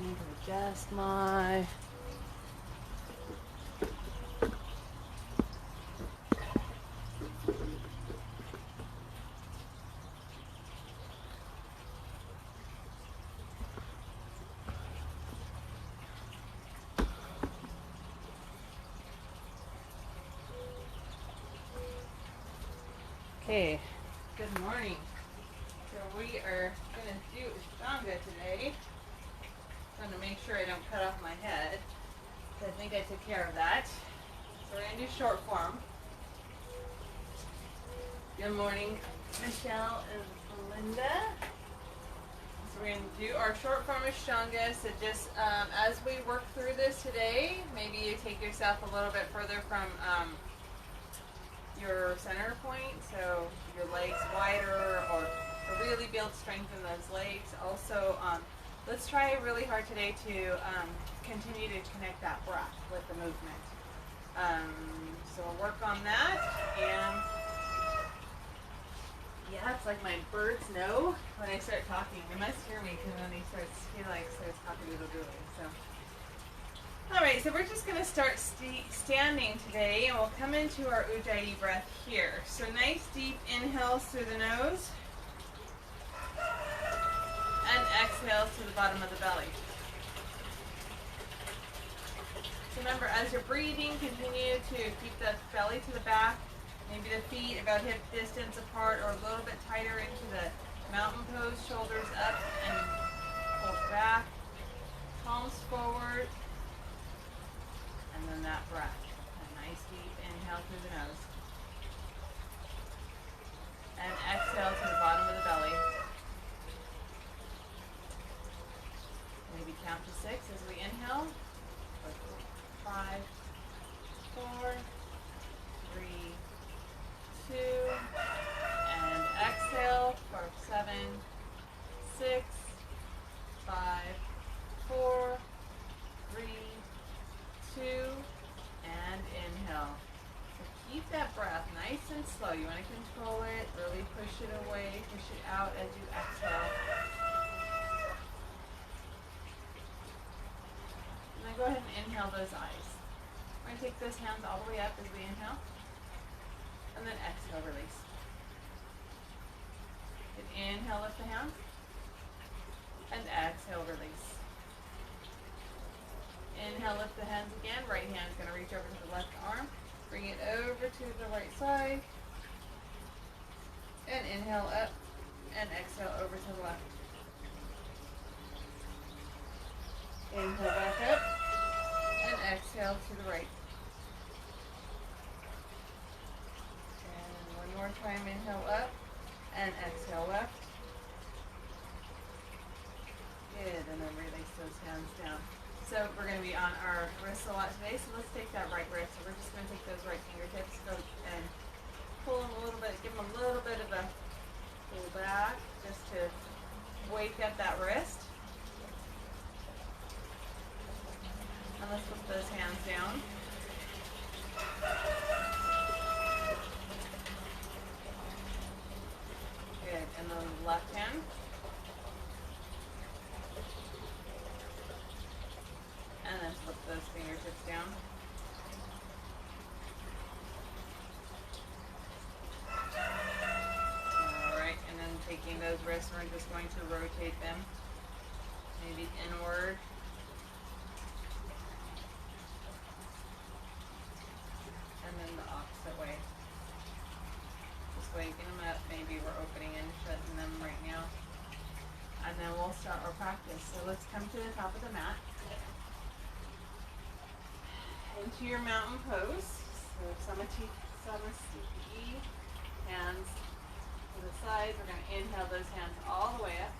I need to adjust my... Okay, good morning. So we are going to do Ashtanga today. I'm going to make sure I don't cut off my head. I think I took care of that. So we're going to do short form. Good morning, Michelle and Linda. So we're going to do our short form Ashtanga. So just as we work through this today, maybe you take yourself a little bit further from your center point, so your legs wider, or to really build strength in those legs. Also, let's try really hard today to continue to connect that breath with the movement. So we'll work on that. And yeah, it's like my birds know when I start talking. They must hear me because when he starts talking to the doodle. So. Alright, so we're just going to start standing today, and we'll come into our Ujjayi breath here. So nice deep inhales through the nose, and exhales to the bottom of the belly. So remember, as you're breathing, continue to keep the belly to the back, maybe the feet about hip distance apart or a little bit tighter into the mountain pose, shoulders up and pull back, palms forward. And then that breath, a nice deep inhale through the nose. And exhale to the bottom of the belly. Maybe count to 6 as we inhale. 5, 4, 3, 2, and exhale for 7, 6, 5, 4, 3, 2, and inhale. So keep that breath nice and slow. You want to control it, really push it away, push it out as you exhale. And then go ahead and inhale those eyes. We're going to take those hands all the way up as we inhale. And then exhale, release. And inhale, lift the hands. And exhale, release. Inhale, lift the hands again. Right hand is going to reach over to the left arm. Bring it over to the right side. And inhale up. And exhale over to the left. Inhale back up. And exhale to the right. And one more time, inhale up. And exhale left. Good. And then release those hands down. So we're going to be on our wrists a lot today, so let's take that right wrist. So we're just going to take those right fingertips and pull them a little bit, give them a little bit of a pull back, just to wake up that wrist. And let's put those hands down. Good, and then the left hand. And then flip those fingertips down. Alright, and then taking those wrists, we're just going to rotate them. Maybe inward. And then the opposite way. Just waking them up. Maybe we're opening and shutting them right now. And then we'll start our practice. So let's come to the top of the mat. Into your mountain pose. So Samastiti, hands to the side. We're going to inhale those hands all the way up.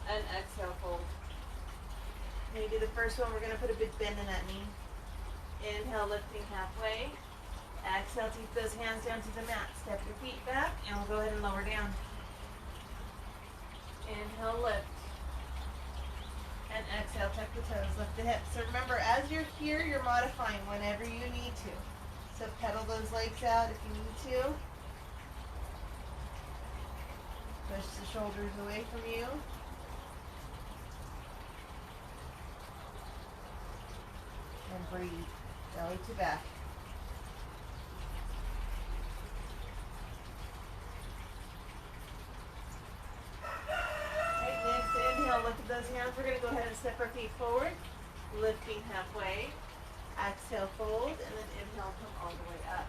And exhale, fold. Maybe the first one, we're going to put a big bend in that knee. Inhale, lifting halfway. Exhale, take those hands down to the mat. Step your feet back, and we'll go ahead and lower down. Inhale, lift. And exhale, tuck the toes, lift the hips. So remember, as you're here, you're modifying whenever you need to. So pedal those legs out if you need to. Push the shoulders away from you. And breathe, belly to back. Right, next inhale, look at those hands. We're going to go ahead and step our feet forward, lifting halfway. Exhale, fold, and then inhale, come all the way up.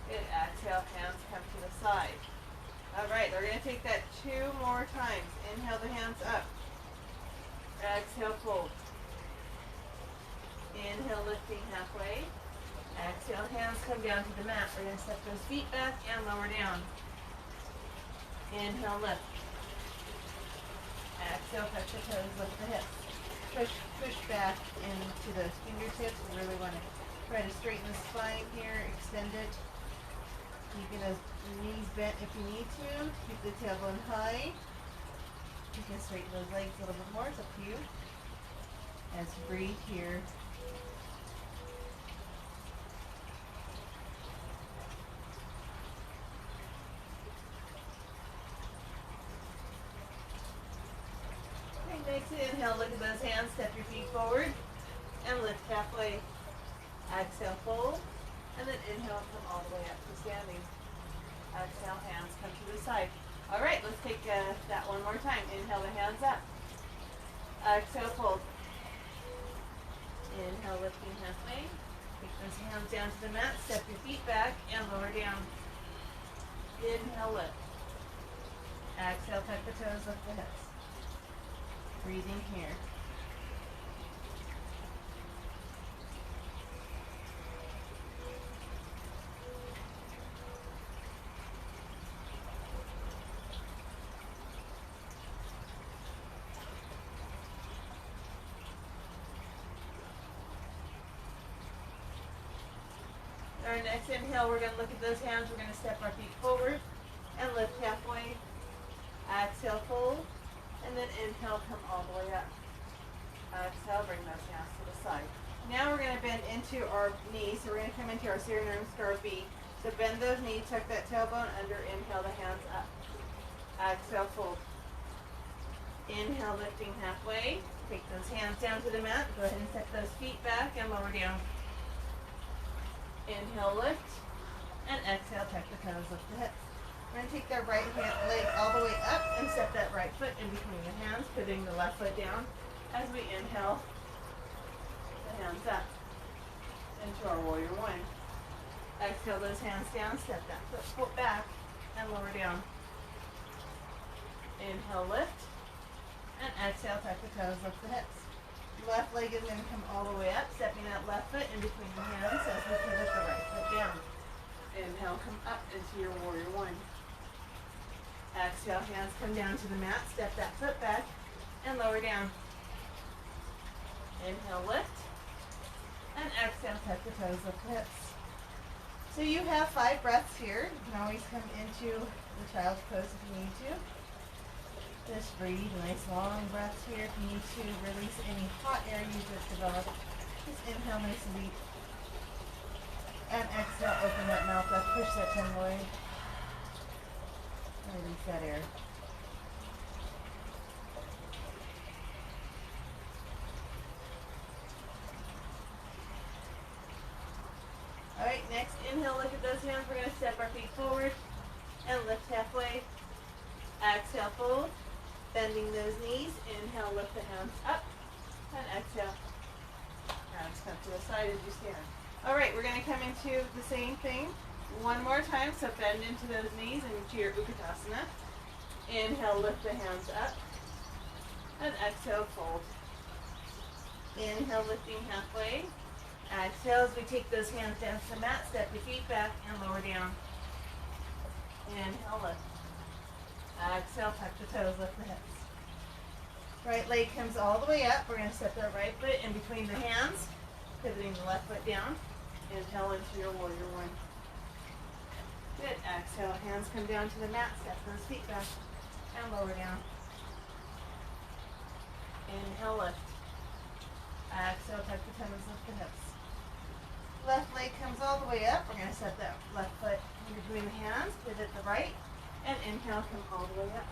Good, exhale, hands come to the side. All right, we're going to take that 2 more times. Inhale the hands up. Exhale, fold. Inhale, lifting halfway. Exhale, hands come down to the mat. We're going to step those feet back and lower down. Inhale, lift. Exhale, touch the toes, lift the hips. Push back into those fingertips. We really want to try to straighten the spine here, extend it. Keeping those knees bent if you need to. Keep the tailbone high. You can straighten those legs a little bit more. It's up to you. As you breathe here. Okay, next inhale, look at those hands. Step your feet forward and lift halfway. Exhale, fold. And then inhale, come all the way up to standing. Exhale, hands come to the side. All right, let's take that one more time. Inhale the hands up. Exhale, fold. Inhale, lifting halfway. Take those hands down to the mat. Step your feet back and lower down. Inhale, lift. Exhale, tuck the toes, lift the hips. Breathing here. Our next inhale, we're going to look at those hands. We're going to step our feet forward and lift halfway. Exhale, fold. And then inhale, come all the way up. Exhale, bring those hands to the side. Now we're going to bend into our knees. So we're going to come into our Serenum Star B. So bend those knees, tuck that tailbone under. Inhale the hands up. Exhale, fold. Inhale, lifting halfway. Take those hands down to the mat. Go ahead and set those feet back and lower down. Inhale, lift, and exhale, tuck the toes, lift the hips. We're going to take that right leg all the way up and step that right foot in between the hands, putting the left foot down as we inhale the hands up into our warrior one. Exhale those hands down, step that foot back and lower down. Inhale, lift, and exhale, tuck the toes, lift the hips. Left leg is going to come all the way up, stepping that left foot in between the hands as we pivot the right foot down. Inhale, come up into your warrior one. Exhale, hands come down to the mat, step that foot back and lower down. Inhale, lift, and exhale, tuck the toes, lift the hips. So you have 5 breaths here. You can always come into the child's pose if you need to. Just breathe, nice long breaths here. If you need to release any hot air you just developed, just inhale nice and deep. And exhale, open that mouth up, push that tongue away. And release that air. Alright, next inhale, look at those hands. We're going to step our feet forward and lift halfway. Exhale, fold. Bending those knees. Inhale, lift the hands up. And exhale. Hands come to the side as you stand. Alright, we're going to come into the same thing one more time. So bend into those knees and into your Utkatasana. Inhale, lift the hands up. And exhale, fold. Inhale, lifting halfway. Exhale as we take those hands down to the mat. Step your feet back and lower down. Inhale, lift. Exhale, tuck the toes, lift the hips. Right leg comes all the way up. We're going to step that right foot in between the hands, pivoting the left foot down. Inhale into your warrior one. Good. Exhale, hands come down to the mat. Step those feet back and lower down. Inhale, lift. Exhale, tuck the toes, lift the hips. Left leg comes all the way up. We're going to set that left foot in between the hands, pivot the right. And inhale, come all the way up.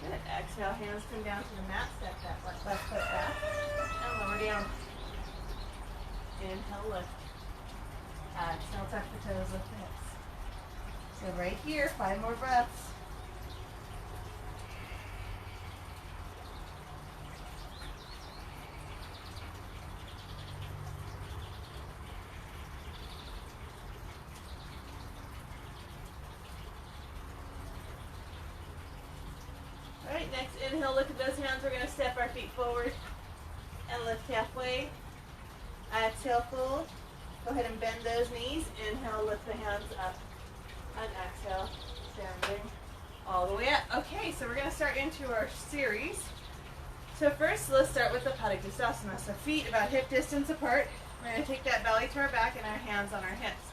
Good. Exhale, hands come down to the mat. Step that left foot back and lower down. Inhale, lift. Exhale, tuck the toes, lift the hips. So right here, 5 more breaths. Alright, next inhale, look at those hands. We're going to step our feet forward and lift halfway. Exhale, fold. Go ahead and bend those knees. Inhale, lift the hands up. And exhale, standing all the way up. Okay, so we're going to start into our series. So first, let's start with the Padangusthasana. So feet about hip distance apart. We're going to take that belly to our back and our hands on our hips.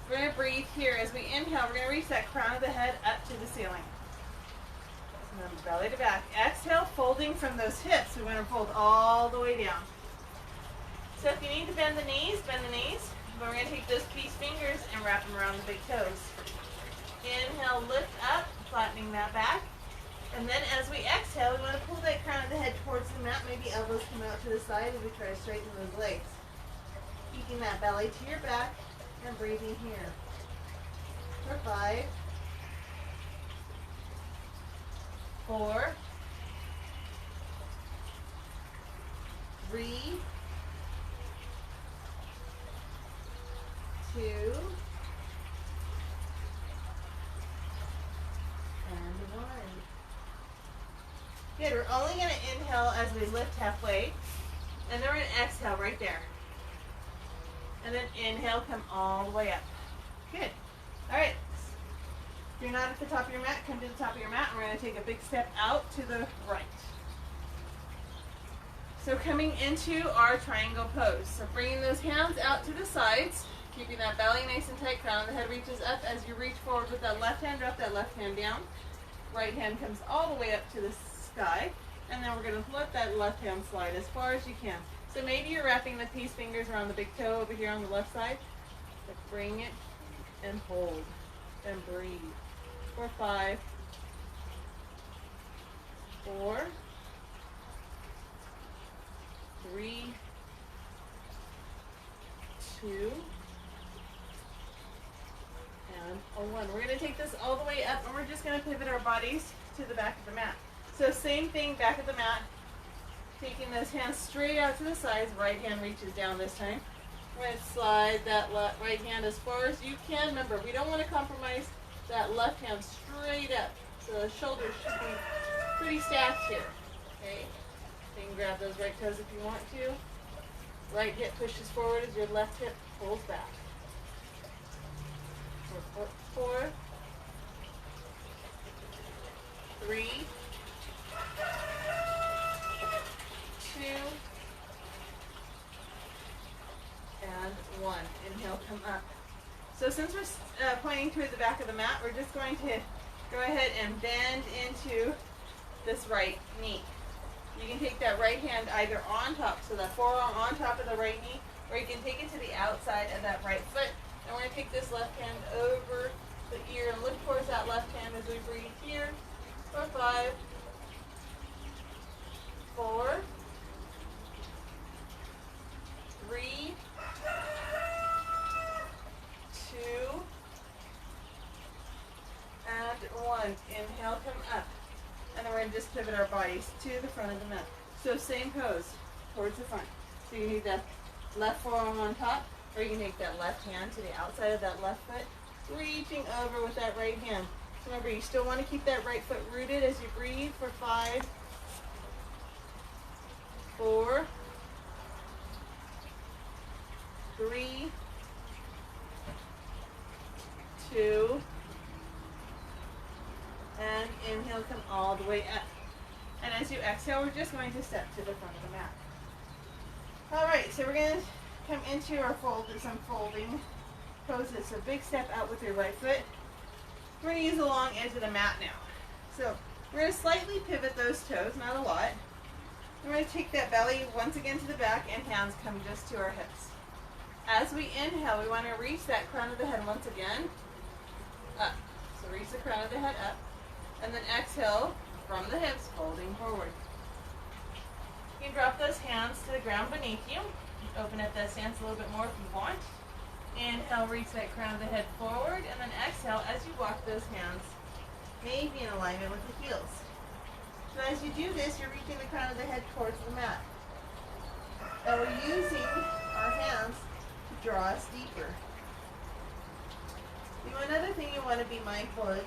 We're going to breathe here. As we inhale, we're going to reach that crown of the head up to the ceiling. And then belly to back. Exhale, folding from those hips. We want to fold all the way down. So if you need to bend the knees, bend the knees. But we're going to take those peace fingers and wrap them around the big toes. Inhale, lift up, flattening that back. And then as we exhale, we want to pull that crown of the head towards the mat. Maybe elbows come out to the side as we try to straighten those legs. Keeping that belly to your back and breathing here. For 5, 4, 3, 2, and 1. Good. We're only going to inhale as we lift halfway, and then we're going to exhale right there. And then inhale, come all the way up. Good. All right. If you're not at the top of your mat, come to the top of your mat. And we're going to take a big step out to the right. So coming into our triangle pose. So bringing those hands out to the sides, keeping that belly nice and tight, crown of the head reaches up. As you reach forward with that left hand, drop that left hand down. Right hand comes all the way up to the sky. And then we're going to let that left hand slide as far as you can. So maybe you're wrapping the peace fingers around the big toe over here on the left side. But bring it and hold and breathe. For 5, 4, 3, 2, and a 1. We're going to take this all the way up, and we're just going to pivot our bodies to the back of the mat. So same thing, back of the mat. Taking those hands straight out to the sides. Right hand reaches down this time. We're going to slide that right hand as far as you can. Remember, we don't want to compromise that left hand straight up. So the shoulders should be pretty stacked here. Okay? You can grab those right toes if you want to. Right hip pushes forward as your left hip pulls back. 4, 3, 2, and 1. Inhale, come up. So since we're pointing toward the back of the mat, we're just going to go ahead and bend into this right knee. You can take that right hand either on top, so that forearm on top of the right knee, or you can take it to the outside of that right foot. And we're going to take this left hand over the ear and lift towards that left hand as we breathe here. For 5, 4, 3, 2, and 1. Inhale, come up. And then we're going to just pivot our bodies to the front of the mat. So same pose, towards the front. So you can take that left forearm on top, or you can take that left hand to the outside of that left foot, reaching over with that right hand. So remember, you still want to keep that right foot rooted as you breathe. For 5, 4, 3, 2, and inhale, come all the way up. And as you exhale, we're just going to step to the front of the mat. All right, so we're going to come into our some folding poses. So big step out with your right foot. We're going to use the long edge of the mat now. So we're going to slightly pivot those toes, not a lot. We're going to take that belly once again to the back, and hands come just to our hips. As we inhale, we want to reach that crown of the head once again up. So reach the crown of the head up. And then exhale, from the hips, folding forward. You can drop those hands to the ground beneath you. Open up that stance a little bit more if you want. Inhale, reach that crown of the head forward, and then exhale as you walk those hands, maybe in alignment with the heels. So as you do this, you're reaching the crown of the head towards the mat. And we're using our hands to draw us deeper. Another thing you want to be mindful of,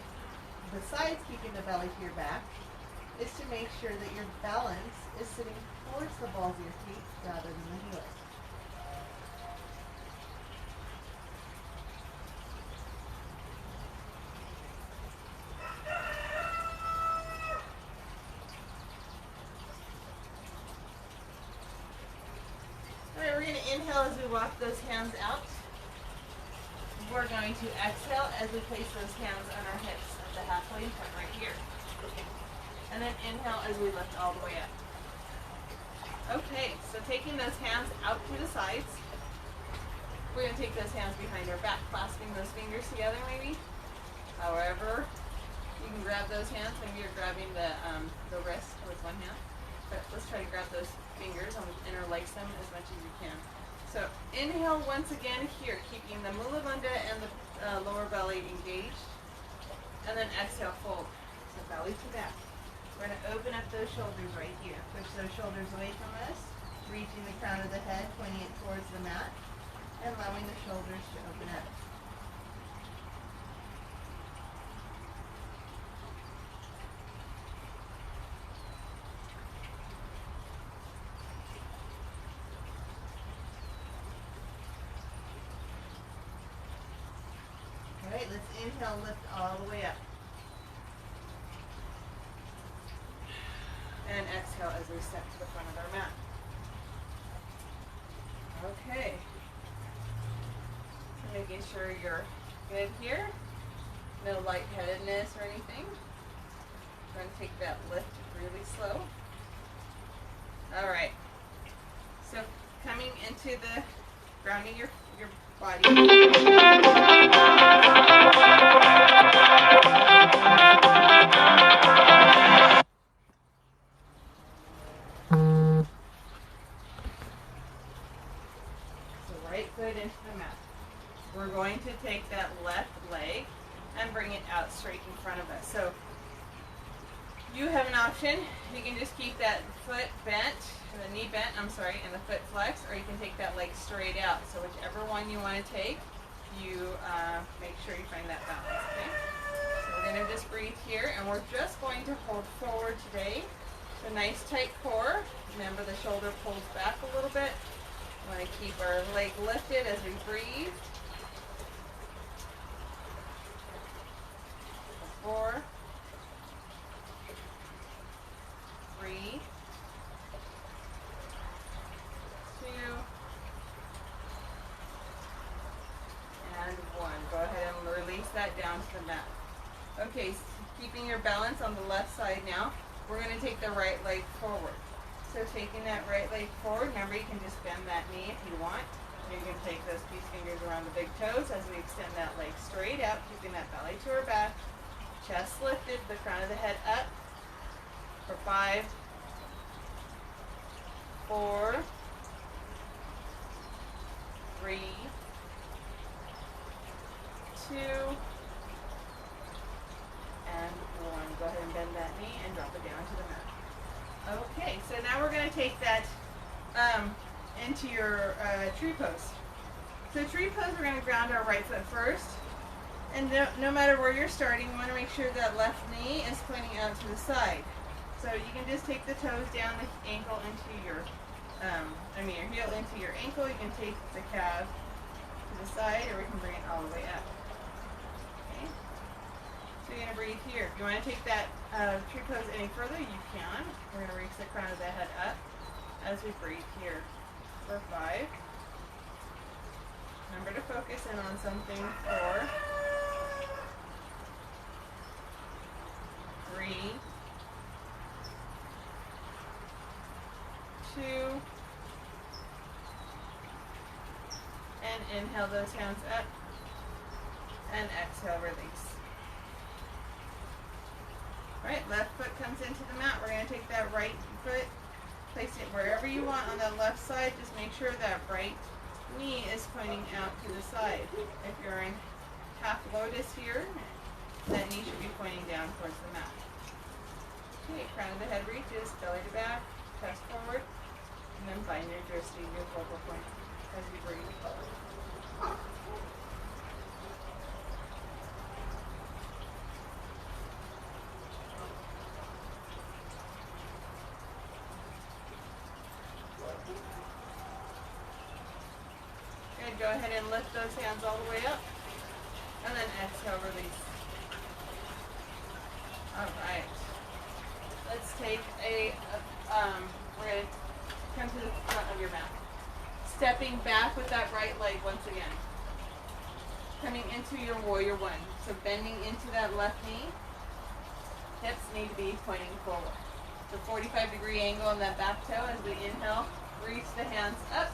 besides keeping the belly to your back, is to make sure that your balance is sitting towards the balls of your feet rather than the heels. Alright, we're going to inhale as we walk those hands out. We're going to exhale as we place those hands on our hips at the halfway point right here. And then inhale as we lift all the way up. Okay, so taking those hands out to the sides. We're going to take those hands behind our back, clasping those fingers together maybe. However, you can grab those hands. Maybe you're grabbing the wrist with one hand. But let's try to grab those fingers and interlace them as much as you can. So inhale once again here, keeping the mula bandha and the lower belly engaged. And then exhale, fold. So belly to back. We're going to open up those shoulders right here. Push those shoulders away from us, reaching the crown of the head, pointing it towards the mat, and allowing the shoulders to open up. Alright, let's inhale, lift all the way up. And exhale as we step to the front of our mat. Okay. So making sure you're good here. No lightheadedness or anything. We're going to take that lift really slow. Alright. So coming into the grounding your body. Foot into the mat. We're going to take that left leg and bring it out straight in front of us. So you have an option. You can just keep that foot bent, the knee bent, and the foot flexed, or you can take that leg straight out. So whichever one you want to take, you make sure you find that balance. Okay? So we're going to just breathe here, and we're just going to hold forward today. A nice tight core. Remember the shoulder pulls back a little bit. We want to keep our leg lifted as we breathe. 4, 3, 2, and 1. Go ahead and release that down to the mat. Okay, so keeping your balance on the left side now, we're going to take the right leg forward. So taking that right leg forward, remember you can just bend that knee if you want. You can take those peace fingers around the big toes as we extend that leg straight out, keeping that belly to our back. Chest lifted, the crown of the head up. For 5, 4, 3, 2, and 1. Go ahead and bend that knee and drop it down to the mat. Okay, so now we're going to take that into your tree pose. So tree pose, we're going to ground our right foot first. And no matter where you're starting, you want to make sure that left knee is pointing out to the side. So you can just take the toes down, the ankle into your, your heel into your ankle. You can take the calf to the side, or we can bring it all the way up. Okay. So you're going to breathe here. If you want to take that tree pose any further, you can. We're going to reach the crown of the head up as we breathe here. For 5. Remember to focus in on something. 4, 3, 2, and inhale those hands up, and exhale, release. Alright, left foot comes into the mat, we're going to take that right foot, place it wherever you want on the left side. Just make sure that right knee is pointing out to the side. If you're in half lotus here, that knee should be pointing down towards the mat. Okay, crown of the head reaches, belly to back, chest forward, and then find your drishti, your focal point, as you breathe. Good, go ahead and lift those hands all the way up, and then exhale, release. Alright. Let's take we're going to come to the front of your mat. Stepping back with that right leg once again. Coming into your warrior one. So bending into that left knee. Hips need to be pointing forward. So 45-degree angle on that back toe as we inhale. Reach the hands up.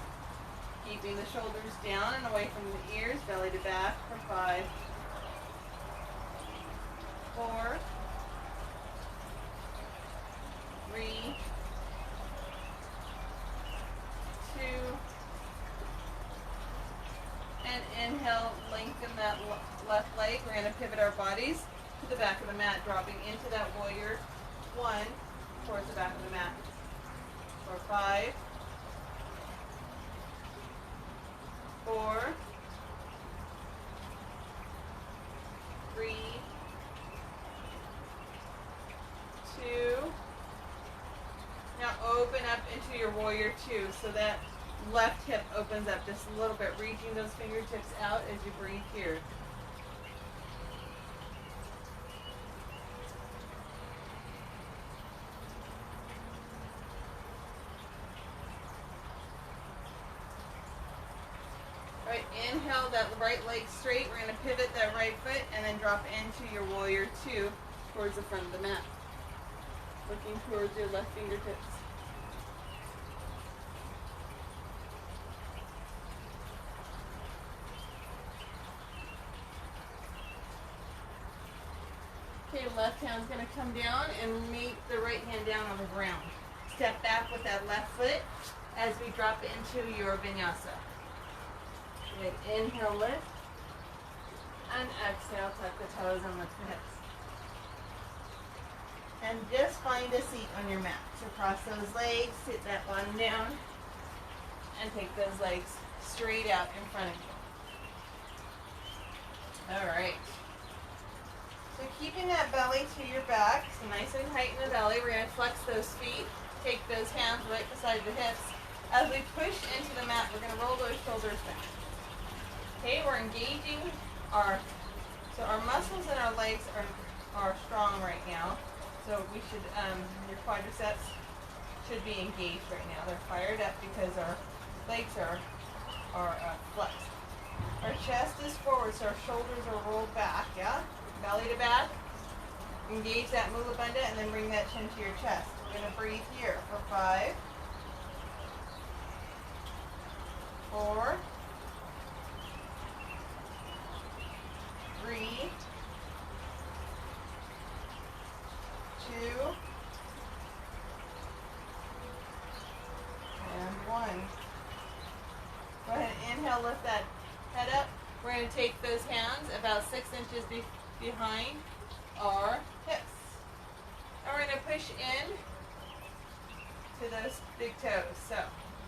Keeping the shoulders down and away from the ears. Belly to back for 5, 4, 3, 2, and inhale, lengthen that left leg. We're going to pivot our bodies to the back of the mat, dropping into that warrior one towards the back of the mat. For 5, 4, 3, 2. Now open up into your warrior two, so that left hip opens up just a little bit, reaching those fingertips out as you breathe here. All right, inhale that right leg straight. We're going to pivot that right foot and then drop into your warrior two towards the front of the mat. Looking towards your left fingertips. Okay, left hand's going to come down and meet the right hand down on the ground. Step back with that left foot as we drop into your vinyasa. Good. Inhale, lift. And exhale, tuck the toes and lift the hips. And just find a seat on your mat. So cross those legs, sit that bottom down, and take those legs straight out in front of you. All right. So keeping that belly to your back, so nice and tight in the belly, we're going to flex those feet, take those hands right beside the hips. As we push into the mat, we're going to roll those shoulders back. Okay, we're engaging our muscles in our legs are strong right now. So we should, your quadriceps should be engaged right now. They're fired up because our legs are flexed. Our chest is forward, so our shoulders are rolled back, yeah? Belly to back. Engage that mula bandha and then bring that chin to your chest. We're going to breathe here for 5, 4, 3, 2, and 1. Go ahead and inhale, lift that head up. We're going to take those hands about 6 inches behind our hips. And we're going to push in to those big toes. So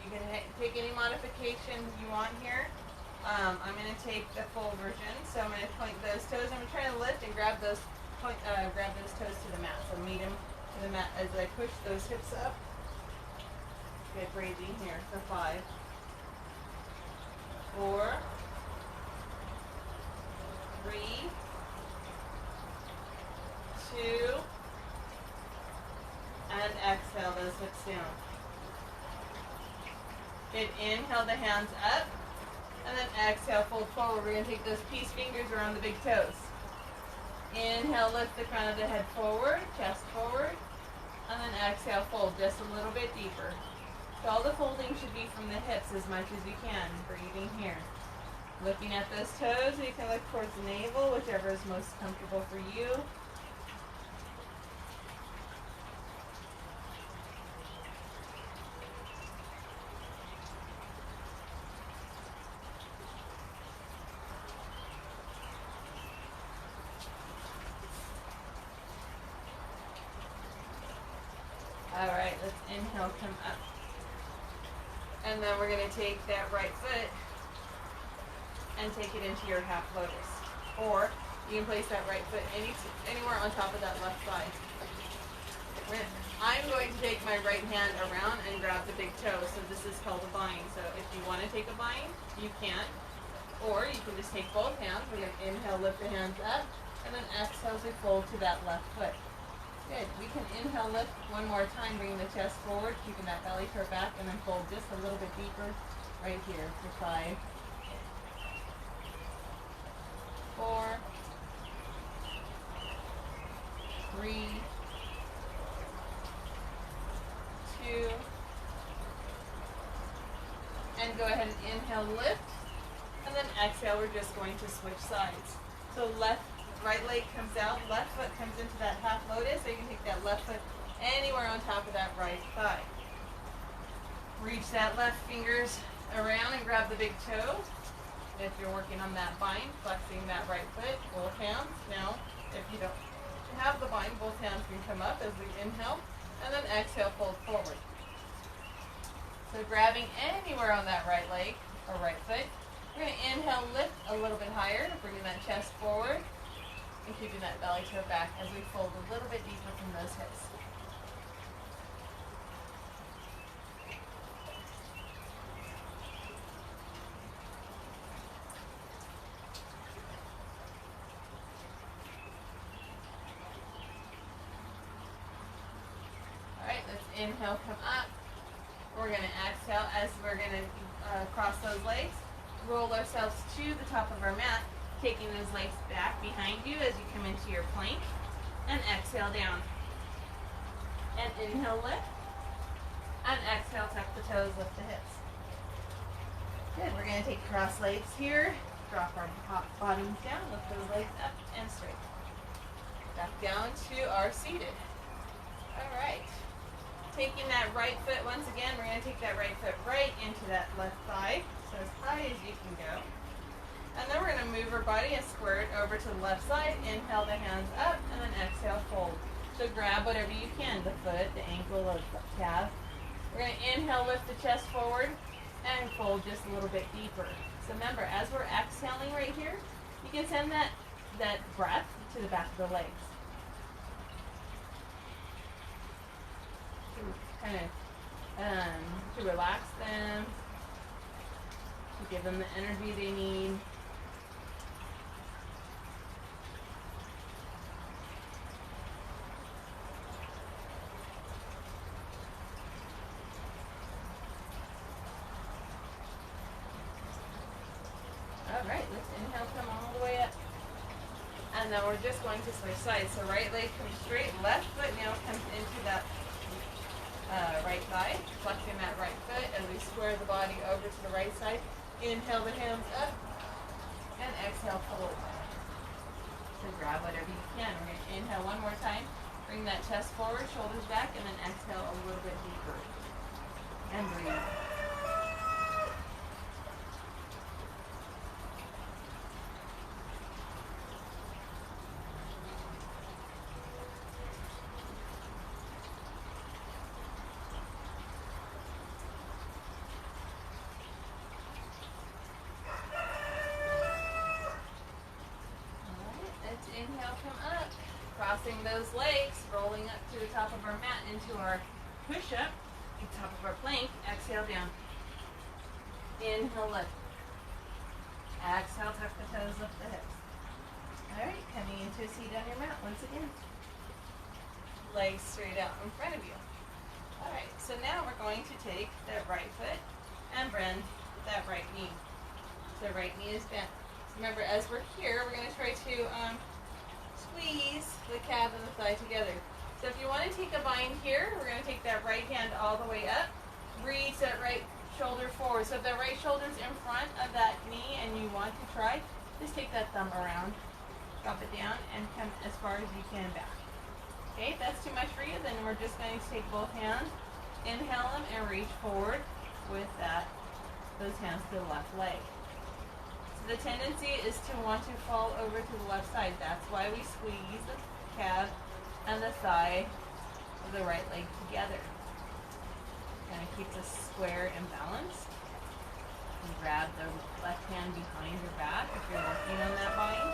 you can take any modification you want here. I'm going to take the full version. So I'm going to point those toes. I'm going to try to lift and grab those toes to the mat. So meet them to the mat as I push those hips up. Good, breathing here for 5, 4, 3, 2, and exhale those hips down. Good, inhale the hands up, and then exhale, fold forward. We're going to take those peace fingers around the big toes. Inhale, lift the crown of the head forward, chest forward, and then exhale, fold just a little bit deeper. So all the folding should be from the hips as much as you can. Breathing here. Looking at those toes, you can look towards the navel, whichever is most comfortable for you. All right, let's inhale, come up. And then we're going to take that right foot and take it into your half lotus. Or you can place that right foot anywhere on top of that left thigh. I'm going to take my right hand around and grab the big toe. So this is called a bind. So if you want to take a bind, you can. Or you can just take both hands. We're going to inhale, lift the hands up. And then exhale as we fold to that left foot. Good. We can inhale, lift one more time, bringing the chest forward, keeping that belly curve back, and then fold just a little bit deeper right here for 5, 4, 3, 2, and go ahead and inhale, lift, and then exhale, we're just going to switch sides. So right leg comes out, left foot comes into that half lotus, so you can take that left foot anywhere on top of that right thigh. Reach that left fingers around and grab the big toe. If you're working on that bind, flexing that right foot, both hands. Now, if you don't have the bind, both hands can come up as we inhale, and then exhale, fold forward. So grabbing anywhere on that right leg or right foot, we're going to inhale, lift a little bit higher, bringing that chest forward, and keeping that belly toe back as we fold a little bit deeper from those hips. Alright, let's inhale, come up. We're going to exhale as we're going to cross those legs. Roll ourselves to the top of our mat, taking those legs back behind you as you come into your plank, and exhale down. And inhale, lift, and exhale, tuck the toes, lift the hips. Good, we're going to take cross legs here, drop our bottoms down, lift those legs up and straight. Back down to our seated. All right. Taking that right foot, once again, we're going to take that right foot right into that left thigh, so as high as you can go. And then we're going to move our body and square it over to the left side. Inhale the hands up, and then exhale, fold. So grab whatever you can, the foot, the ankle, or the calf. We're going to inhale, lift the chest forward, and fold just a little bit deeper. So remember, as we're exhaling right here, you can send that breath to the back of the legs. Kind of to relax them, to give them the energy they need. All right, let's inhale, come all the way up. And then we're just going to switch sides. So right leg comes straight, left foot now comes into that right thigh, flexing that right foot as we square the body over to the right side. Inhale the hands up and exhale, fold. So grab whatever you can. We're going to inhale one more time, bring that chest forward, shoulders back, and then exhale a little bit deeper. And breathe. Inhale, come up, crossing those legs, rolling up to the top of our mat into our push-up, the top of our plank. Exhale down. Inhale, lift. Exhale, tuck the toes, lift the hips. All right, coming into a seat on your mat once again. Legs straight out in front of you. All right, so now we're going to take that right foot and bend that right knee. So right knee is bent. Remember, as we're here, we're going to try to squeeze the calf and the thigh together. So if you want to take a bind here, we're going to take that right hand all the way up, reach that right shoulder forward. So if that right shoulder's in front of that knee and you want to try, just take that thumb around, drop it down, and come as far as you can back. Okay, if that's too much for you, then we're just going to take both hands, inhale them, and reach forward with those hands to the left leg. The tendency is to want to fall over to the left side. That's why we squeeze the calf and the thigh of the right leg together. Kind of keeps us square and balanced. And grab the left hand behind your back if you're working on that bind.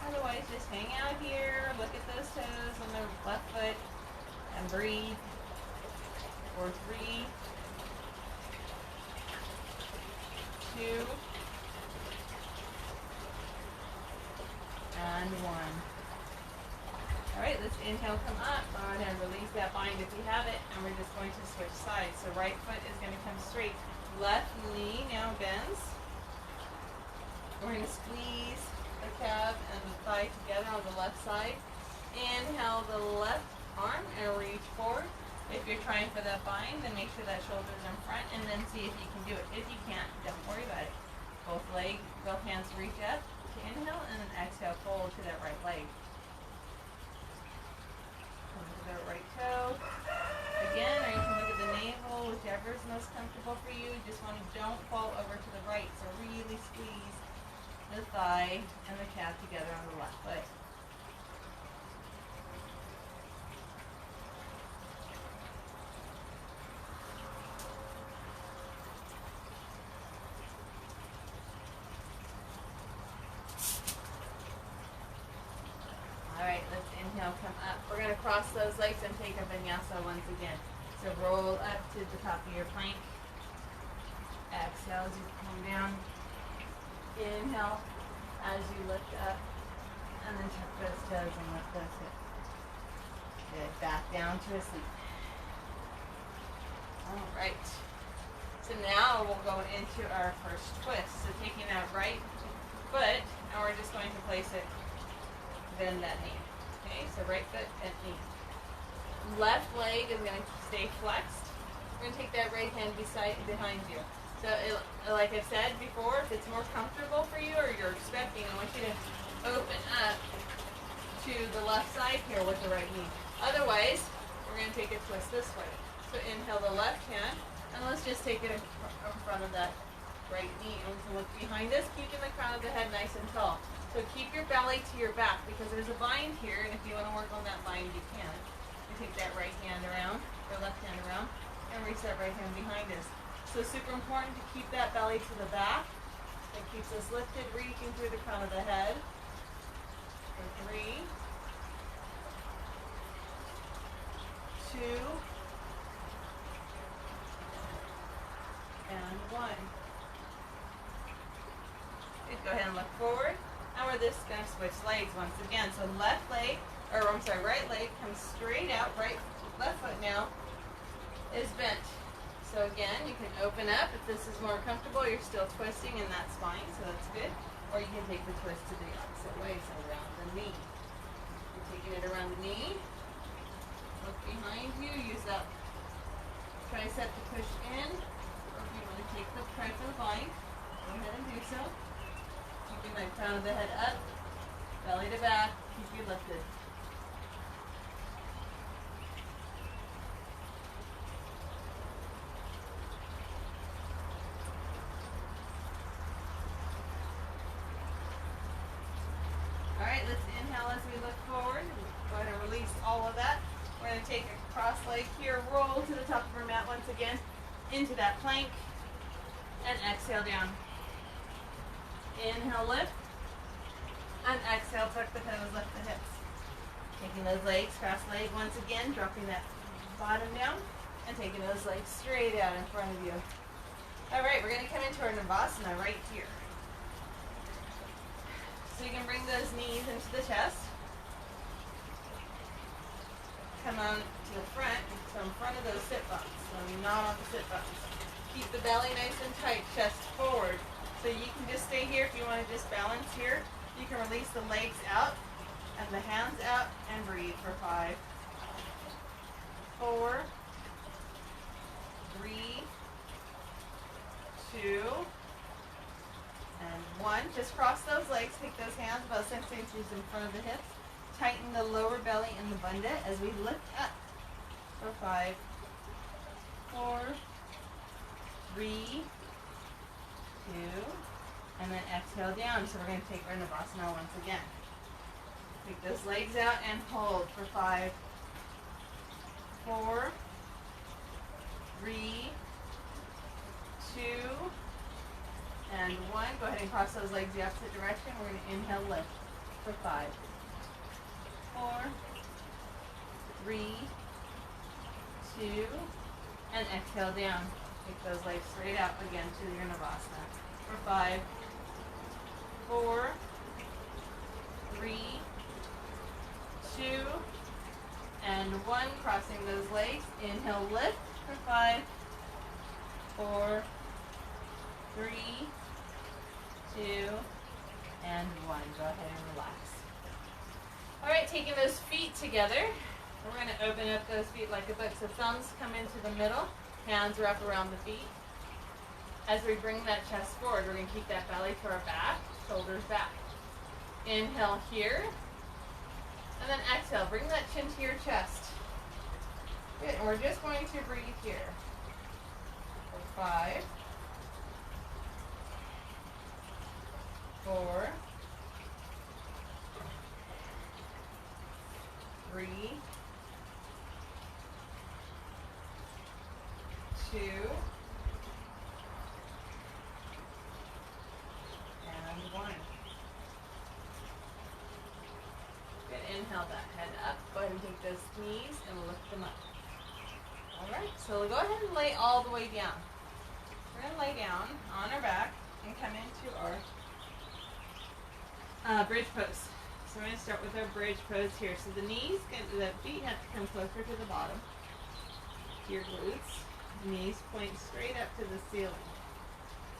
Otherwise, just hang out here, look at those toes on the left foot, and breathe. For 3, 2, and 1. Alright, let's inhale, come up. Go ahead and release that bind if you have it, and we're just going to switch sides. So right foot is going to come straight. Left knee now bends. We're going to squeeze the calf and the thigh together on the left side. Inhale the left arm and reach forward. If you're trying for that bind, then make sure that shoulder's in front and then see if you can do it. If you can't, don't worry about it. Both hands reach up to inhale and then exhale, fold to that right leg. Come to the right toe. Again, or you can look at the navel, whichever is most comfortable for you. Just want to don't fall over to the right, so really squeeze the thigh and the calf together on the left foot. Alright, let's inhale, come up. We're going to cross those legs and take a vinyasa once again. So roll up to the top of your plank. Exhale as you come down. Inhale as you lift up. And then tuck those toes and lift those hips. Good. Back down to a seat. Alright. So now we'll go into our first twist. So taking that right foot, and we're just going to place it, bend that knee. Okay, so right foot, bent knee. Left leg is going to stay flexed. We're going to take that right hand behind you. So like I've said before, if it's more comfortable for you or you're expecting, I want you to open up to the left side here with the right knee. Otherwise, we're going to take a twist this way. So inhale the left hand, and let's just take it in front of that right knee. And we can look behind us, keeping the crown of the head nice and tall. So keep your belly to your back because there's a bind here, and if you want to work on that bind, you can. You take that right hand around, or left hand around, and reach that right hand behind us. So super important to keep that belly to the back. It keeps us lifted, reaching through the crown of the head. For 3, 2, and 1. Good. Go ahead and look forward. And we're just going to switch legs once again. So right leg comes straight out. Left foot now is bent. So again, you can open up. If this is more comfortable, you're still twisting, and that's fine. So that's good. Or you can take the twist to the opposite way, so around the knee. You're taking it around the knee. Look behind you. Use that tricep to push in. Or if you want to take the pride for the bind, go ahead and do so. Keeping the crown of the head up, belly to back, keep you lifted. Alright, let's inhale as we look forward. Go ahead and release all of that. We're going to take a cross leg here, roll to the top of our mat once again, into that plank, and exhale down. Inhale, lift, and exhale, tuck the toes, lift the hips. Taking those legs, cross leg once again, dropping that bottom down, and taking those legs straight out in front of you. Alright, we're going to come into our Navasana right here. So you can bring those knees into the chest. Come on to the front, so in front of those sit bones. So not on the sit bones. Keep the belly nice and tight, chest forward. So you can just stay here if you want to just balance here. You can release the legs out and the hands out and breathe for 5, 4, 3, 2, and 1. Just cross those legs. Take those hands about 6 inches in front of the hips. Tighten the lower belly and the bunda as we lift up for 5, 4, 3, 2, and then exhale down. So we're going to take our Navasana once again. Take those legs out and hold for 5, 4, 3, 2, and 1. Go ahead and cross those legs the opposite direction. We're going to inhale, lift for 5, 4, 3, 2, and exhale down. Take those legs straight out again to your Navasana for 5, 4, 3, 2, and 1. Crossing those legs. Inhale, lift for 5, 4, 3, 2, and 1. Go ahead and relax. All right, taking those feet together. We're going to open up those feet like a book. So thumbs come into the middle, hands wrap around the feet. As we bring that chest forward, we're going to keep that belly to our back, shoulders back. Inhale here, and then exhale. Bring that chin to your chest. Good, and we're just going to breathe here. For 5, 4, 3, 2, and 1. Good. Inhale that head up. Go ahead and take those knees and lift them up. Alright, so go ahead and lay all the way down. We're going to lay down on our back and come into our bridge pose. So we're going to start with our bridge pose here. So the feet have to come closer to the bottom, to your glutes. Knees point straight up to the ceiling.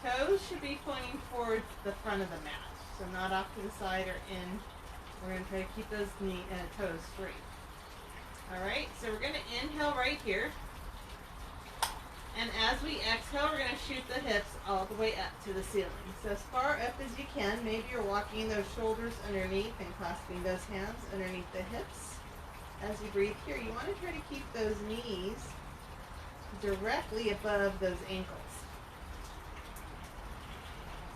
Toes should be pointing towards the front of the mat, so not off to the side or in. We're going to try to keep those toes straight. Alright, so we're going to inhale right here. And as we exhale, we're going to shoot the hips all the way up to the ceiling. So as far up as you can. Maybe you're walking those shoulders underneath and clasping those hands underneath the hips. As you breathe here, you want to try to keep those knees directly above those ankles.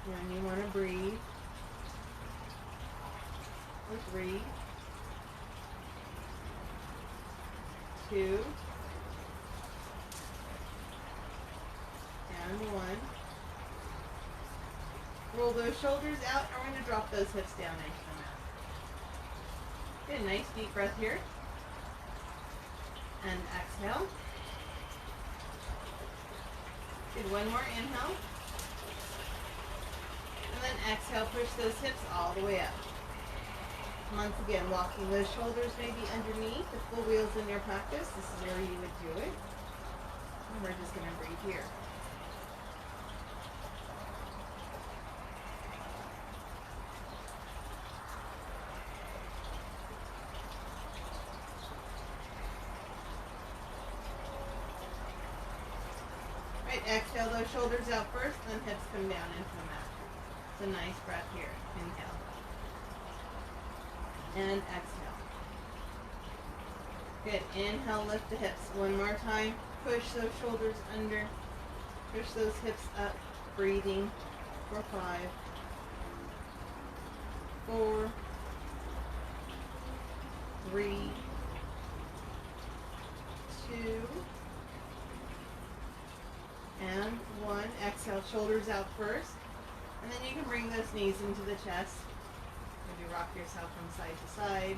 And you want to breathe for 3, 2, and 1. Roll those shoulders out, and we're going to drop those hips down into the mat. Get a nice deep breath here. And exhale. Good, one more inhale. And then exhale, push those hips all the way up. Once again, walking those shoulders maybe underneath. The full wheels in your practice, this is where you would do it. And we're just going to breathe here. Exhale those shoulders out first, then hips come down into the mat. It's a nice breath here. Inhale. And exhale. Good. Inhale, lift the hips. One more time. Push those shoulders under. Push those hips up. Breathing for 5, 4, 3, 2, and 1. Exhale, shoulders out first. And then you can bring those knees into the chest. Maybe rock yourself from side to side.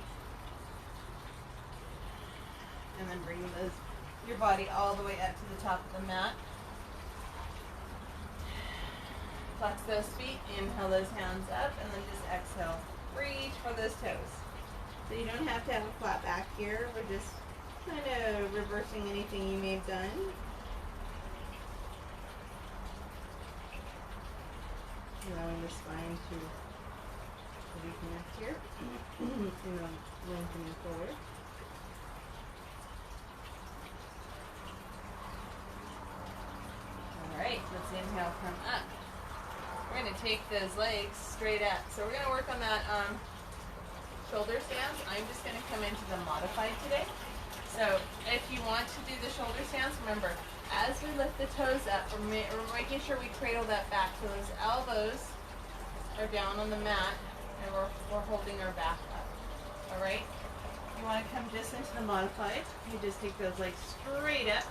And then bring your body all the way up to the top of the mat. Flex those feet, inhale those hands up, and then just exhale. Reach for those toes. So you don't have to have a flat back here. We're just kind of reversing anything you may have done. Allowing the spine to reconnect here. And then lengthening forward. Alright, let's inhale, come up. We're going to take those legs straight up. So we're going to work on that shoulder stance. I'm just going to come into the modified today. So if you want to do the shoulder stance, remember, as we lift the toes up, we're making sure we cradle that back. So those elbows are down on the mat, and we're holding our back up. All right? you want to come just into the modified, you just take those legs straight up.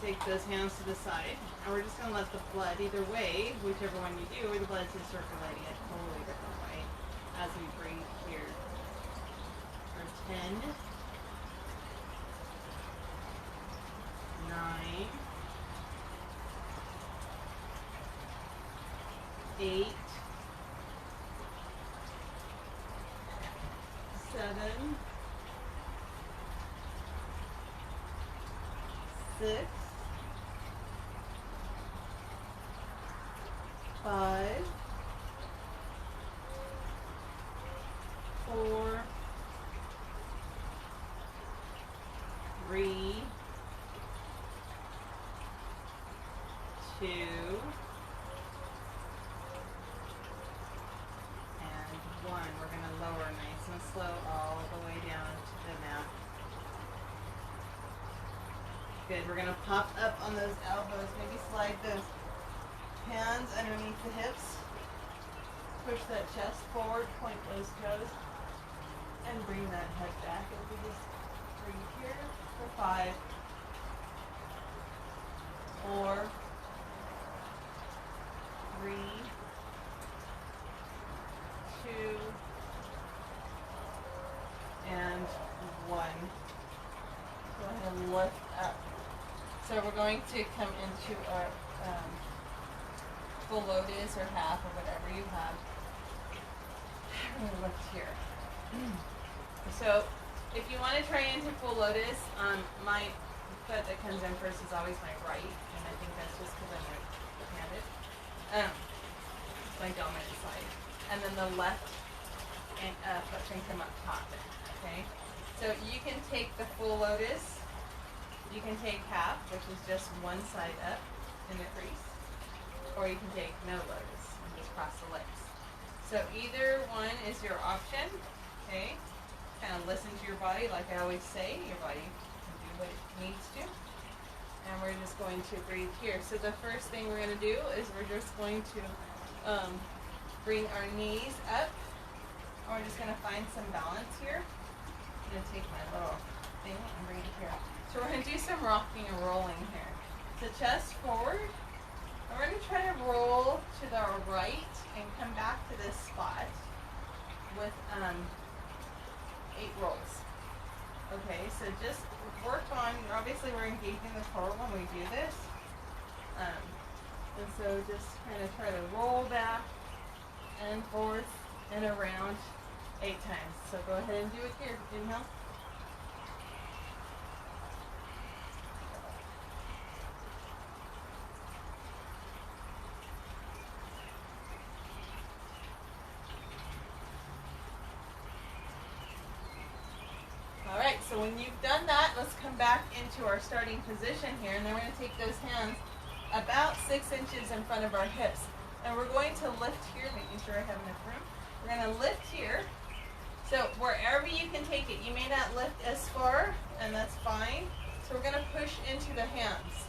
Take those hands to the side. And we're just going to let the blood, either way, whichever one you do, the blood's just circulating a totally different way as we breathe here. For 10, 9, 8, 7, 6, 5, 4, 3, 2, and 1. We're going to lower nice and slow all the way down to the mat. Good. We're going to pop up on those elbows. Maybe slide those hands underneath the hips. Push that chest forward, point those toes, and bring that head back. And we just breathe here for 5, 4, 3, 2, and 1. Go ahead and lift up. So we're going to come into our full lotus or half or whatever you have. We're going to lift here. So if you want to try into full lotus, my foot that comes in first is always my right, and I think that's just because I'm right-handed. It's my dominant side. And then the left foot can come up top. Okay? So you can take the full lotus. You can take half, which is just one side up in the crease, or you can take no lotus and just cross the legs. So either one is your option, okay? Kind of listen to your body, like I always say, your body can do what it needs to. And we're just going to breathe here. So the first thing we're going to do is we're just going to bring our knees up, and we're just going to find some balance here. I'm going to take my little thing and bring it here. So we're going to do some rocking and rolling here. So chest forward. And we're going to try to roll to the right and come back to this spot with 8 rolls. Okay, so just work on, obviously we're engaging the core when we do this. And so just kind of try to roll back and forth and around 8 times. So go ahead and do it here. Inhale. Alright, so when you've done that, let's come back into our starting position here, and then we're going to take those hands about 6 inches in front of our hips. And we're going to lift here, making sure I have enough room. We're going to lift here. So wherever you can take it, you may not lift as far, and that's fine. So we're going to push into the hands.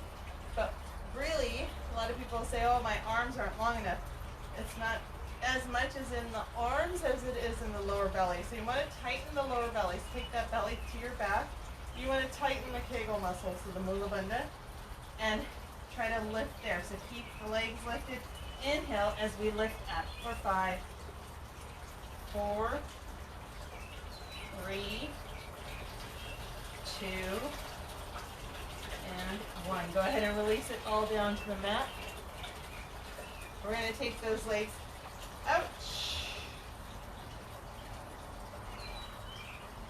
But really, a lot of people say, oh, my arms aren't long enough. It's not as much as in the arms as it is in the lower belly. So you want to tighten the lower belly. So take that belly to your back. You want to tighten the Kegel muscles, so the Mula Bandha, and try to lift there. So keep the legs lifted. Inhale as we lift up for 5, 4, 3, 2, and 1. Go ahead and release it all down to the mat. We're going to take those legs out.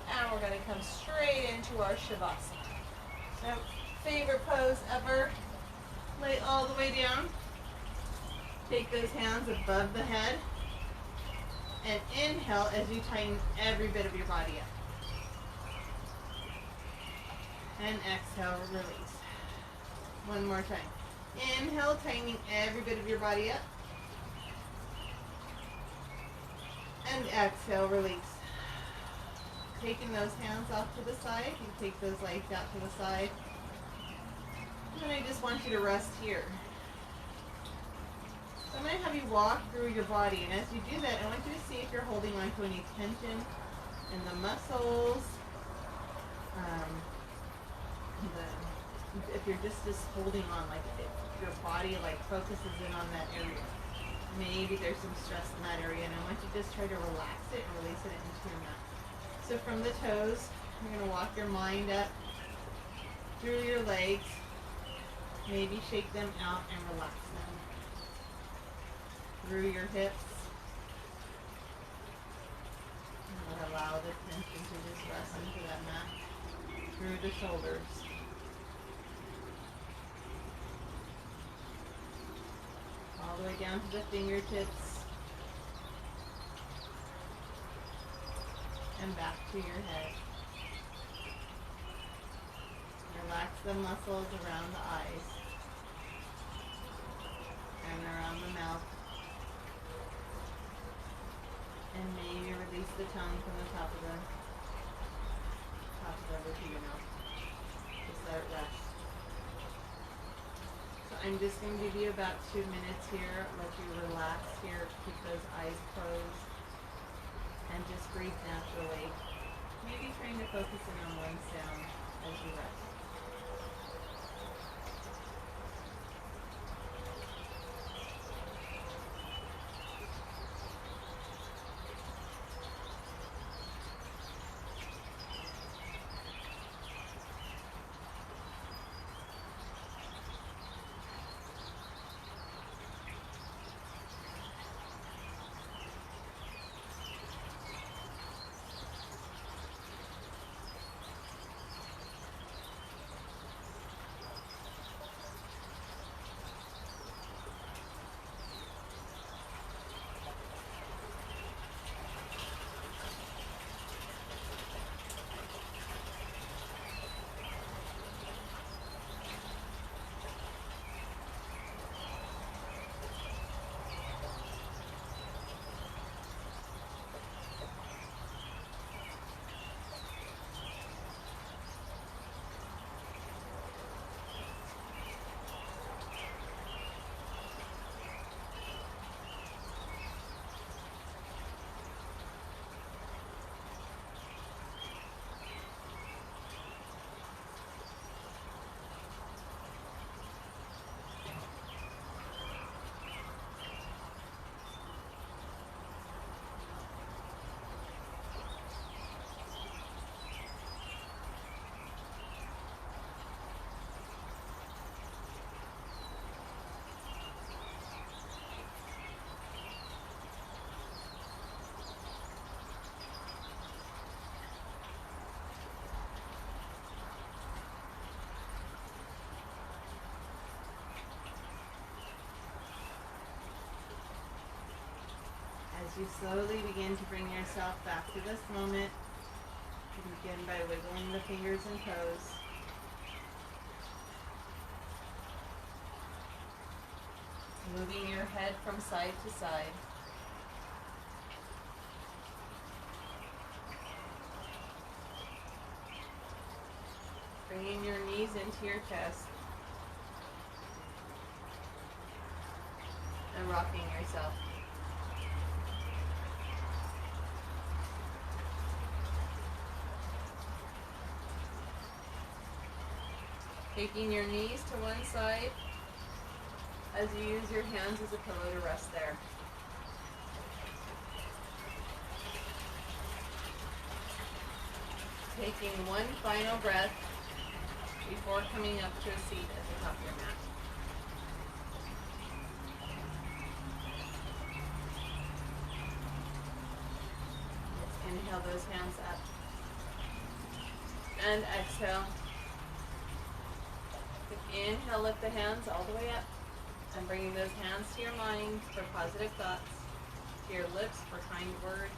And we're going to come straight into our Shavasana. So, favorite pose ever. Lay all the way down. Take those hands above the head. And inhale as you tighten every bit of your body up. And exhale, release. One more time. Inhale, tightening every bit of your body up. And exhale, release. Taking those hands off to the side. You take those legs out to the side. And I just want you to rest here. So I'm going to have you walk through your body. And as you do that, I want you to see if you're holding on to any tension and the muscles. If you're just holding on, like if your body like focuses in on that area, maybe there's some stress in that area, and I want you to just try to relax it and release it into your mat. So from the toes, you're going to walk your mind up through your legs, maybe shake them out and relax them. Through your hips, and allow the tension to just rest into that mat. Through the shoulders. All the way down to the fingertips. And back to your head. Relax the muscles around the eyes. And around the mouth. And maybe release the tongue from the top of over to your mouth. Just let it rest. So I'm just going to give you about 2 minutes here. Let you relax here. Keep those eyes closed. And just breathe naturally. Maybe trying to focus in on one sound as you rest. As you slowly begin to bring yourself back to this moment, you begin by wiggling the fingers and toes. Moving your head from side to side. Bringing your knees into your chest. And rocking yourself. Taking your knees to one side as you use your hands as a pillow to rest there. Taking one final breath before coming up to a seat at the top of your mat. Inhale those hands up. And exhale. Inhale, lift the hands all the way up. And bringing those hands to your mind for positive thoughts, to your lips for kind words,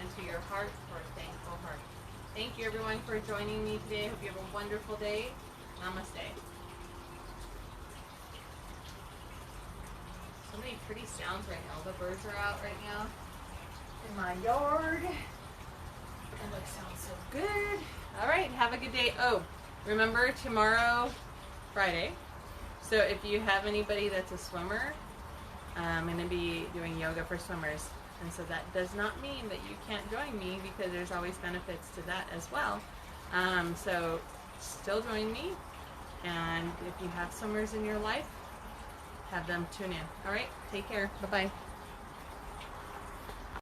and to your heart for a thankful heart. Thank you everyone for joining me today. I hope you have a wonderful day. Namaste. So many pretty sounds right now. The birds are out right now in my yard. And it sounds so good. All right, have a good day. Oh, remember tomorrow, Friday. So if you have anybody that's a swimmer, I'm going to be doing yoga for swimmers. And so that does not mean that you can't join me, because there's always benefits to that as well. So still join me, and if you have swimmers in your life, have them tune in. All right, take care. Bye-bye.